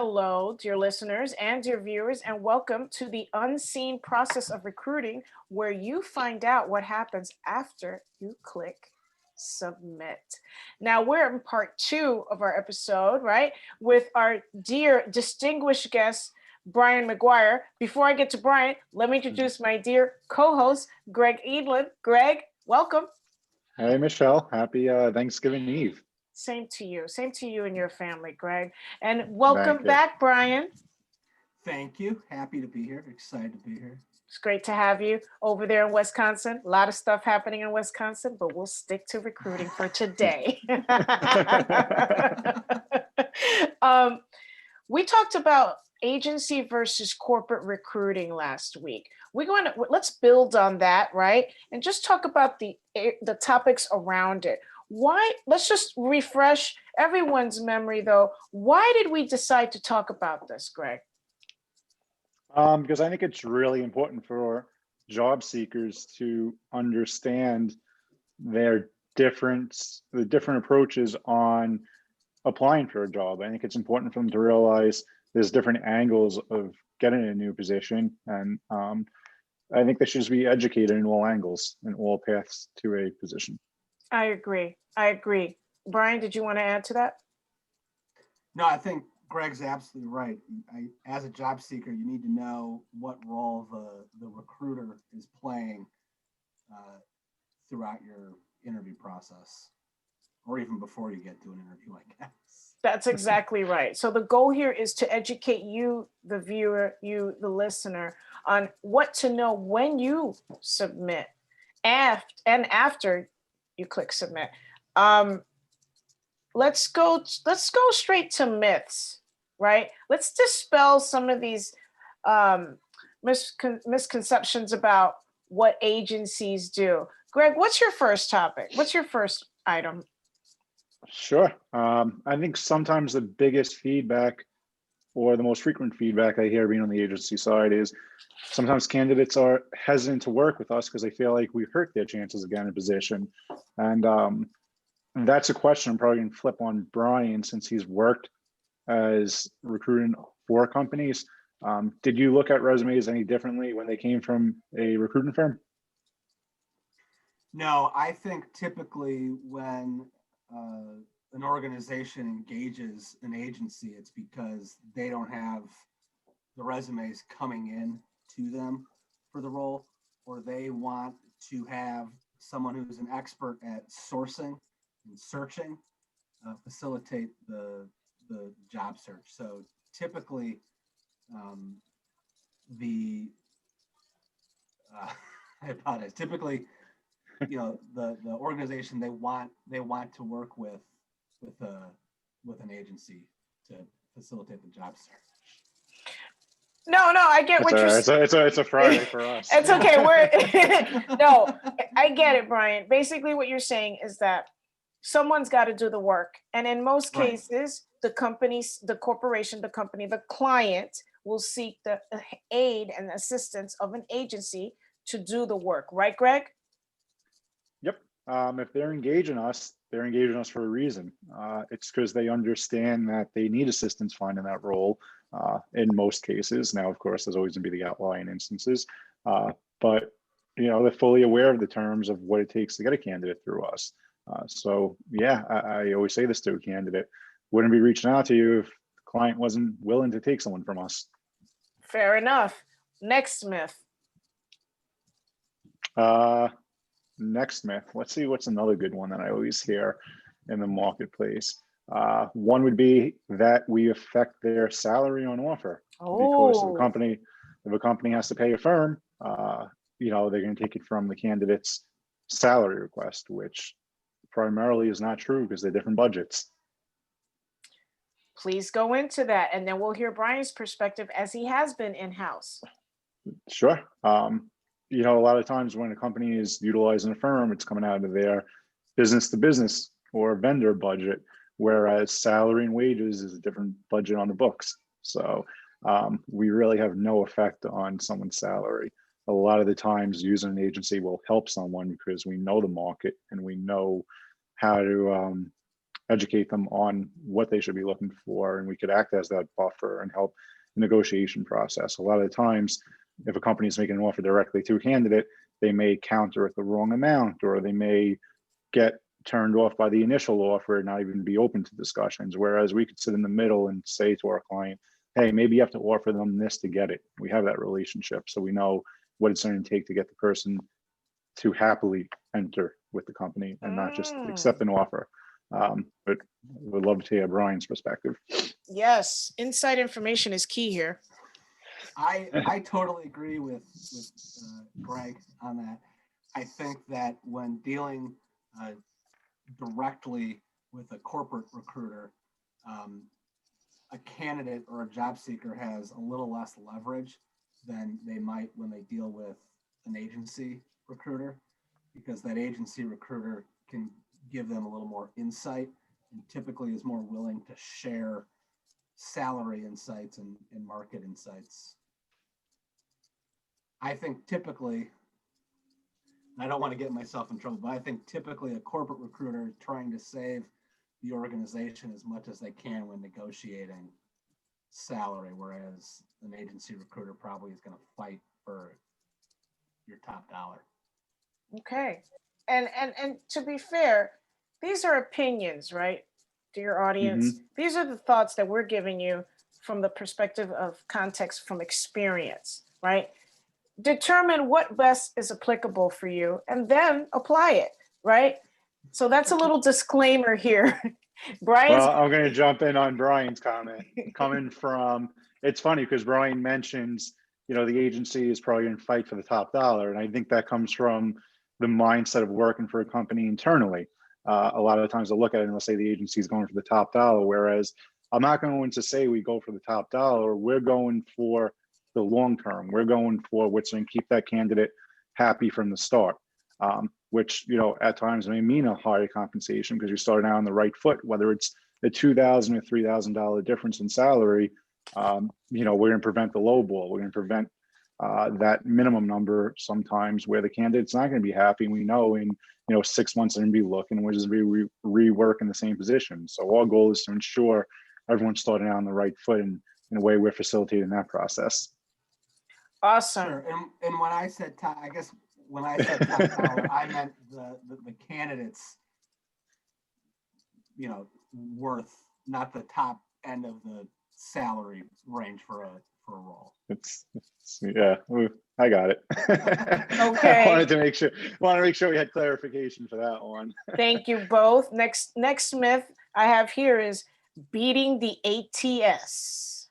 Hello, dear listeners and dear viewers, and welcome to the unseen process of recruiting, where you find out what happens after you click submit. Now, we're in part two of our episode, right, with our dear distinguished guest, Brian Maguire. Before I get to Brian, let me introduce my dear co host, Greg Eidlen. Greg, welcome. Hey, Michelle. Happy Thanksgiving Eve. Same to you. Same to you and your family, Greg. And welcome Thank you. back, Brian. Thank you. Happy to be here. Excited to be here. It's great to have you over there in Wisconsin. A lot of stuff happening in Wisconsin, but we'll stick to recruiting for today. We talked about agency versus corporate recruiting last week. Let's build on that, right? And just talk about the topics around it. Let's just refresh everyone's memory though. Why did we decide to talk about this, Greg? Because I think it's really important for job seekers to understand the different approaches on applying for a job. I think it's important for them to realize there's different angles of getting a new position. And I think they should just be educated in all angles and all paths to a position. I agree. Brian, did you want to add to that? No, I think Greg's absolutely right. As a job seeker, you need to know what role the recruiter is playing throughout your interview process, or even before you get to an interview, I guess. That's exactly right. So the goal here is to educate you, the viewer, you, the listener, on what to know when you submit and after you click submit. Let's go straight to myths, right? Let's dispel some of these misconceptions about what agencies do. Greg, what's your first topic? What's your first item? Sure. I think sometimes the biggest feedback or the most frequent feedback I hear being on the agency side is sometimes candidates are hesitant to work with us because they feel like we hurt their chances of getting a position. And that's a question I'm probably going to flip on Brian, since he's worked as recruiting for companies. Did you look at resumes any differently when they came from a recruiting firm? No, I think typically when an organization engages an agency, it's because they don't have the resumes coming in to them for the role, or they want to have someone who's an expert at sourcing and searching facilitate the job search. So typically I apologize. Typically, the organization they want to work with an agency to facilitate the job search. No, I get what you're saying. It's a Friday for us. It's okay. No, I get it, Brian. Basically, what you're saying is that someone's got to do the work, and in most cases, the corporation, the client will seek the aid and assistance of an agency to do the work. Right, Greg? Yep. If they're engaging us for a reason. It's because they understand that they need assistance finding that role in most cases. Now, of course, there's always going to be the outlying instances, but they're fully aware of the terms of what it takes to get a candidate through us. So yeah, I always say this to a candidate: wouldn't be reaching out to you if the client wasn't willing to take someone from us. Fair enough. Next myth. Next myth. Let's see what's another good one that I always hear in the marketplace. One would be that we affect their salary on offer. Because if a company has to pay a firm, they're going to take it from the candidate's salary request, which primarily is not true because they're different budgets. Please go into that, and then we'll hear Brian's perspective as he has been in-house. Sure. A lot of times when a company is utilizing a firm, it's coming out of their business to business or vendor budget, whereas salary and wages is a different budget on the books. So we really have no effect on someone's salary. A lot of the times using an agency will help someone because we know the market and we know how to educate them on what they should be looking for, and we could act as that buffer and help the negotiation process. A lot of the times, if a company is making an offer directly to a candidate, they may counter at the wrong amount, or they may get turned off by the initial offer and not even be open to discussions. Whereas we could sit in the middle and say to our client, hey, maybe you have to offer them this to get it. We have that relationship, so we know what it's going to take to get the person to happily enter with the company and not just accept an offer. But we'd love to hear Brian's perspective. Yes, inside information is key here. I totally agree with Greg on that. I think that when dealing directly with a corporate recruiter, a candidate or a job seeker has a little less leverage than they might when they deal with an agency recruiter, because that agency recruiter can give them a little more insight and typically is more willing to share salary insights and market insights. I think typically, I don't want to get myself in trouble, but I think typically a corporate recruiter is trying to save the organization as much as they can when negotiating salary, whereas an agency recruiter probably is going to fight for your top dollar. Okay. And to be fair, these are opinions, right? To your audience. These are the thoughts that we're giving you from the perspective of context, from experience, right? Determine what best is applicable for you and then apply it, right? So that's a little disclaimer here. Brian's. Well, I'm going to jump in on Brian's comment. Coming from, it's funny because Brian mentions, the agency is probably going to fight for the top dollar. And I think that comes from the mindset of working for a company internally. A lot of the times they'll look at it and they'll say the agency is going for the top dollar, whereas I'm not going to say we go for the top dollar. We're going for the long term. We're going for what's going to keep that candidate happy from the start, which, at times may mean a higher compensation because you're starting out on the right foot, whether it's a $2,000 or $3,000 difference in salary. We're going to prevent the low ball. We're going to prevent that minimum number sometimes where the candidate's not going to be happy. We know in 6 months they're going to be looking, and we're just going to be rework in the same position. So our goal is to ensure everyone's starting out on the right foot, and in a way we're facilitating that process. Awesome. Sure. And when I said top, I guess when I said top dollar, I meant the candidates, worth, not the top end of the salary range for a role. It's yeah, I got it. Okay. I wanted to make sure we had clarification for that one. Thank you both. Next myth I have here is beating the ATS.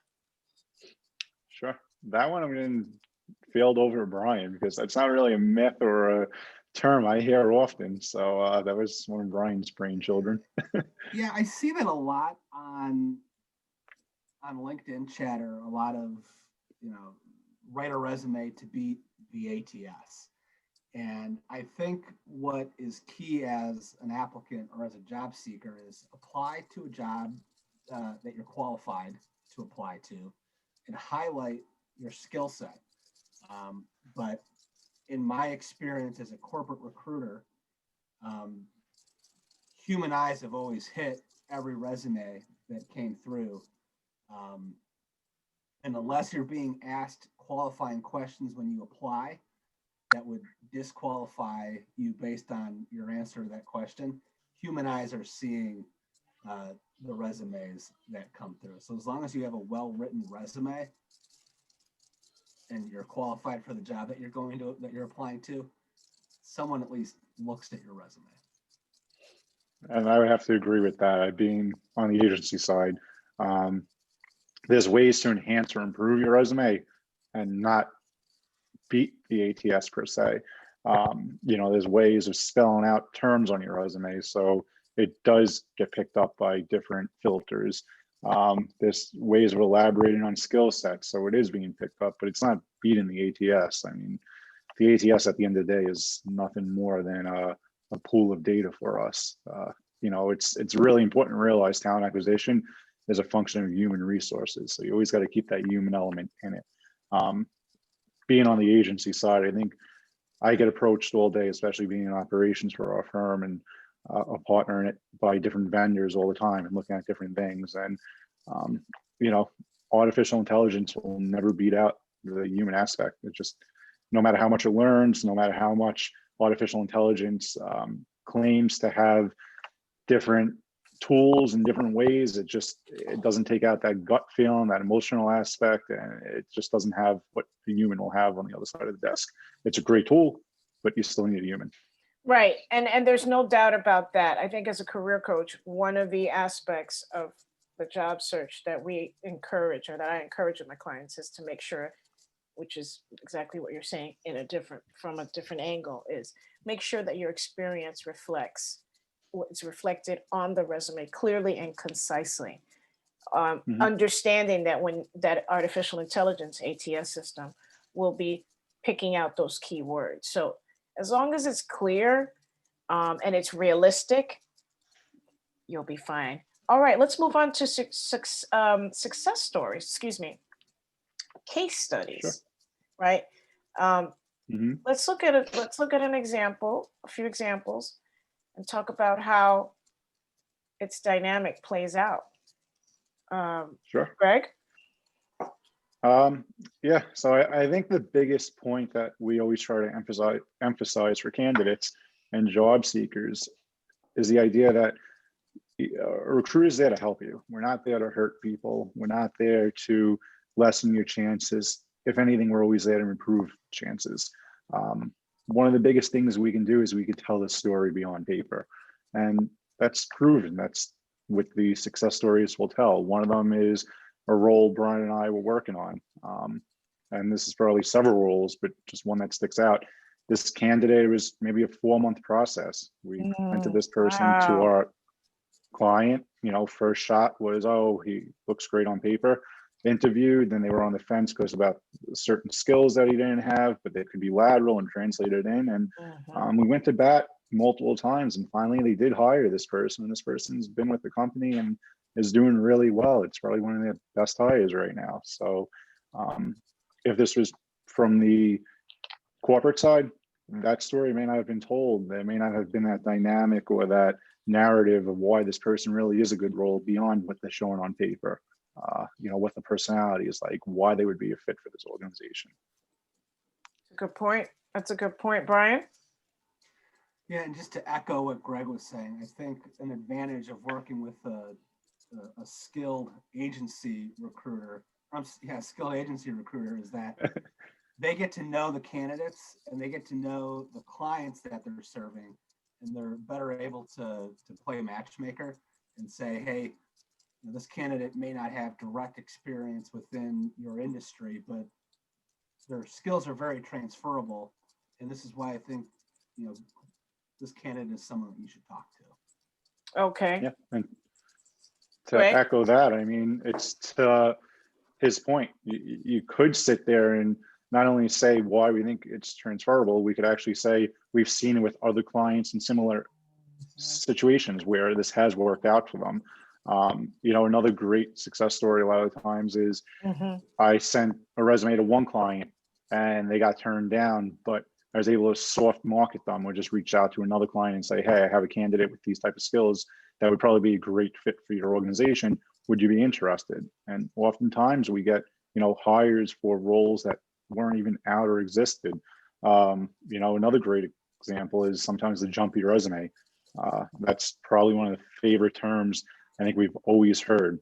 Sure. That one I'm going to field over Brian because that's not really a myth or a term I hear often. So that was one of Brian's brainchildren. Yeah, I see that a lot on LinkedIn chatter. A lot of, write a resume to beat the ATS. And I think what is key as an applicant or as a job seeker is apply to a job that you're qualified to apply to and highlight your skill set. But in my experience as a corporate recruiter, human eyes have always hit every resume that came through. And unless you're being asked qualifying questions when you apply that would disqualify you based on your answer to that question, human eyes are seeing the resumes that come through. So as long as you have a well-written resume and you're qualified for the job that you're applying to, someone at least looks at your resume. And I would have to agree with that. Being on the agency side, there's ways to enhance or improve your resume and not beat the ATS per se. There's ways of spelling out terms on your resume so it does get picked up by different filters. There's ways of elaborating on skill sets so it is being picked up, but it's not beating the ATS. I mean, the ATS at the end of the day is nothing more than a pool of data for us. It's really important to realize talent acquisition is a function of human resources. So you always got to keep that human element in it. Being on the agency side, I think I get approached all day, especially being in operations for our firm. And a partner in it by different vendors all the time and looking at different things. And, you know, artificial intelligence will never beat out the human aspect. It just, no matter how much it learns, no matter how much artificial intelligence claims to have different tools in different ways, it doesn't take out that gut feeling, that emotional aspect, and it just doesn't have what the human will have on the other side of the desk. It's a great tool, but you still need a human. Right. And there's no doubt about that. I think as a career coach, one of the aspects of the job search that we encourage, or that I encourage with my clients, is to make sure, which is exactly what you're saying from a different angle, is make sure that your experience reflects what's reflected on the resume clearly and concisely. Understanding that when that artificial intelligence ATS system will be picking out those keywords. So as long as it's clear and it's realistic, you'll be fine. All right, let's move on to success stories. Excuse me, case studies. Sure. Right. Let's look at it. Let's look at an example, a few examples, and talk about how its dynamic plays out. Sure. Greg? Yeah, so I think the biggest point that we always try to emphasize for candidates and job seekers is the idea that a recruiter is there to help you. We're not there to hurt people. We're not there to lessen your chances. If anything, we're always there to improve chances. One of the biggest things we can do is we can tell the story beyond paper. And that's proven. That's what the success stories will tell. One of them is a role Brian and I were working on. And this is probably several roles, but just one that sticks out. This candidate was maybe a 4-month process. We presented this person to our client. You know, first shot was, oh, he looks great on paper. Interviewed, then they were on the fence because about certain skills that he didn't have, but they could be lateral and translated in. And we went to bat multiple times, and finally they did hire this person. And this person's been with the company and is doing really well. It's probably one of the best hires right now. So if this was from the corporate side, that story may not have been told. There may not have been that dynamic or that narrative of why this person really is a good role beyond what they're showing on paper. You know, what the personality is like, why they would be a fit for this organization. Good point. That's a good point, Brian. Yeah, and just to echo what Greg was saying, I think an advantage of working with a skilled agency recruiter, skilled agency recruiter, is that they get to know the candidates and they get to know the clients that they're serving, and they're better able to play matchmaker and say, hey, this candidate may not have direct experience within your industry, but their skills are very transferable. And this is why I think, this candidate is someone that you should talk to. Okay. Yeah. And to echo that, I mean, it's to his point. You could sit there and not only say why we think it's transferable, we could actually say we've seen it with other clients in similar situations where this has worked out for them. Another great success story a lot of times is I sent a resume to one client and they got turned down, but I was able to soft market them or just reach out to another client and say, hey, I have a candidate with these type of skills that would probably be a great fit for your organization. Would you be interested? And oftentimes we get, hires for roles that weren't even out or existed. Another great example is sometimes the jumpy resume. That's probably one of the favorite terms I think we've always heard.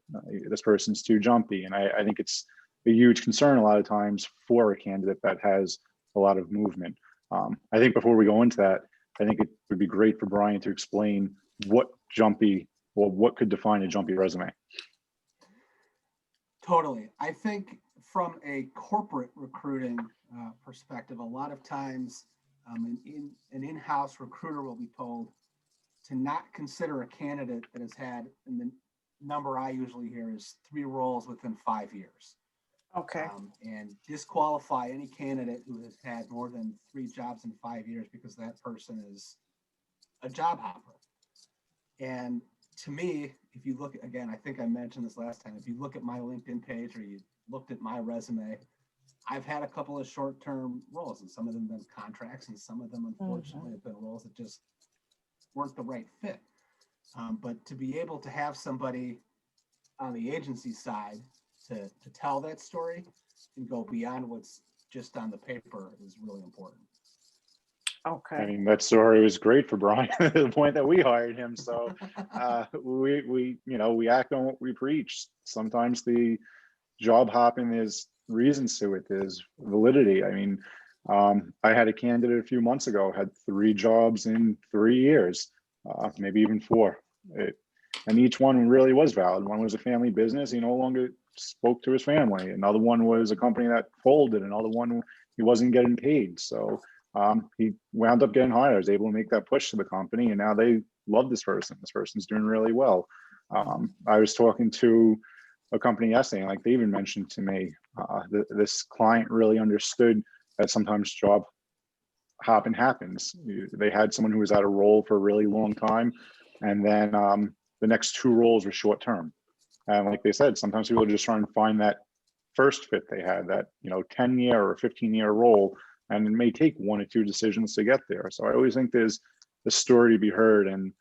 This person's too jumpy. And I think it's a huge concern a lot of times for a candidate that has a lot of movement. I think before we go into that, I think it would be great for Brian to explain what could define a jumpy resume. Totally. I think from a corporate recruiting perspective, a lot of times an in-house recruiter will be told to not consider a candidate that has had, and the number I usually hear is 3 roles within 5 years. Okay. And disqualify any candidate who has had more than 3 jobs in 5 years because that person is a job hopper. And to me, if you look, again, I think I mentioned this last time, if you look at my LinkedIn page or you looked at my resume, I've had a couple of short-term roles, and some of them have been contracts, and some of them, unfortunately, have been roles that just weren't the right fit. But to be able to have somebody on the agency side to tell that story and go beyond what's just on the paper is really important. Okay. I mean, that story was great for Brian to the point that we hired him. So we act on what we preach. Sometimes the job hopping is reasons to it, there's validity. I mean, I had a candidate a few months ago, had 3 jobs in 3 years, maybe even 4. And each one really was valid. One was a family business. He no longer spoke to his family. Another one was a company that folded. Another one, he wasn't getting paid. So he wound up getting hired. I was able to make that push to the company, and now they love this person. This person's doing really well. I was talking to a company yesterday, like they even mentioned to me, this client really understood that sometimes job hopping happens. They had someone who was at a role for a really long time, and then the next 2 roles were short term. And like they said, sometimes people are just trying to find that first fit they had, that 10-year or 15-year role, and it may take 1 or 2 decisions to get there. So I always think there's a story to be heard, and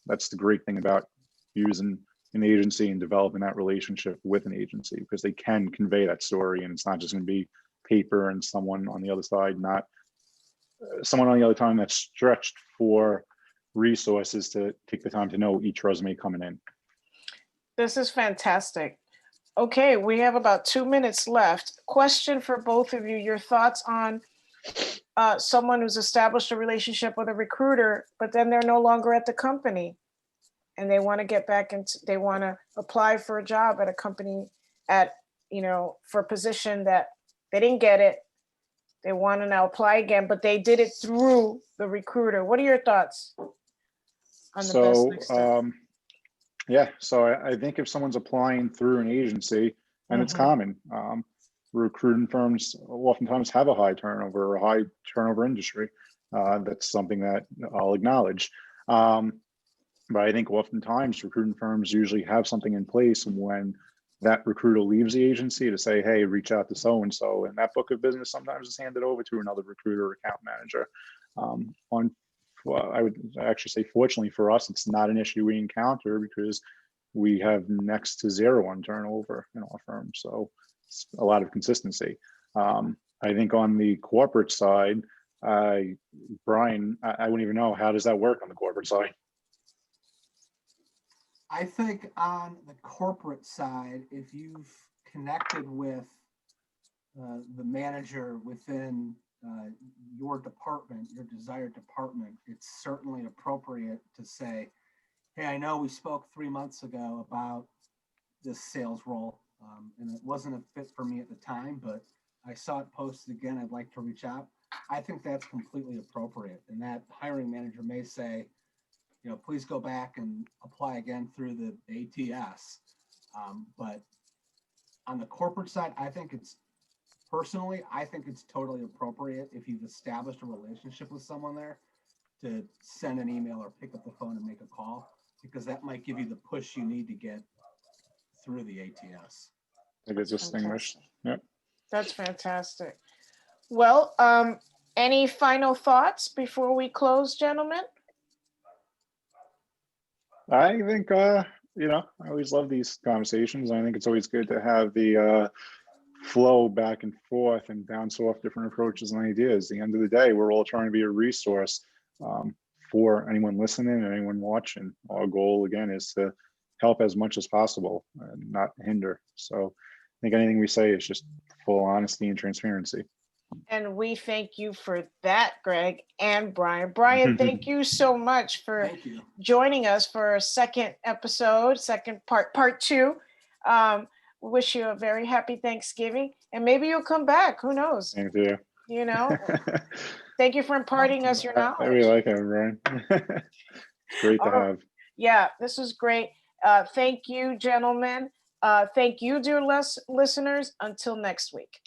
that's the great thing about using an agency and developing that relationship with an agency, because they can convey that story, and it's not just going to be paper and someone on the other side, not someone on the other time that's stretched for resources to take the time to know each resume coming in. This is fantastic. Okay, we have about 2 minutes left. Question for both of you, your thoughts on someone who's established a relationship with a recruiter, but then they're no longer at the company and they want to get back into, they want to apply for a job at a company for a position that they didn't get it. They want to now apply again, but they did it through the recruiter. What are your thoughts on the best next step? Yeah, so I think if someone's applying through an agency, and it's common, recruiting firms oftentimes have a high turnover industry. That's something that I'll acknowledge. But I think oftentimes recruiting firms usually have something in place when that recruiter leaves the agency to say, hey, reach out to so-and-so. And that book of business sometimes is handed over to another recruiter or account manager. I would actually say, fortunately for us, it's not an issue we encounter because we have next to 0 on turnover in our firm. So it's a lot of consistency. I think on the corporate side, Brian, I wouldn't even know, how does that work on the corporate side? I think on the corporate side, if you've connected with the manager within your department, your desired department, it's certainly appropriate to say, hey, I know we spoke 3 months ago about this sales role, and it wasn't a fit for me at the time, but I saw it posted again. I'd like to reach out. I think that's completely appropriate. And that hiring manager may say, please go back and apply again through the ATS. But on the corporate side, I think it's totally appropriate if you've established a relationship with someone there to send an email or pick up the phone and make a call, because that might give you the push you need to get through the ATS. I think it's distinguished. Yep. That's fantastic. Well, any final thoughts before we close, gentlemen? I think, I always love these conversations. I think it's always good to have the flow back and forth and bounce off different approaches and ideas. At the end of the day, we're all trying to be a resource for anyone listening and anyone watching. Our goal, again, is to help as much as possible and not hinder. So I think anything we say is just full honesty and transparency. And we thank you for that, Greg and Brian. Brian, thank you so much for joining us for a second episode, second part 2. We wish you a very happy Thanksgiving, and maybe you'll come back. Who knows? Thank you. Thank you for imparting us your knowledge. I really like it, Brian. Great to have. Yeah, this was great. Thank you, gentlemen. Thank you, dear listeners. Until next week.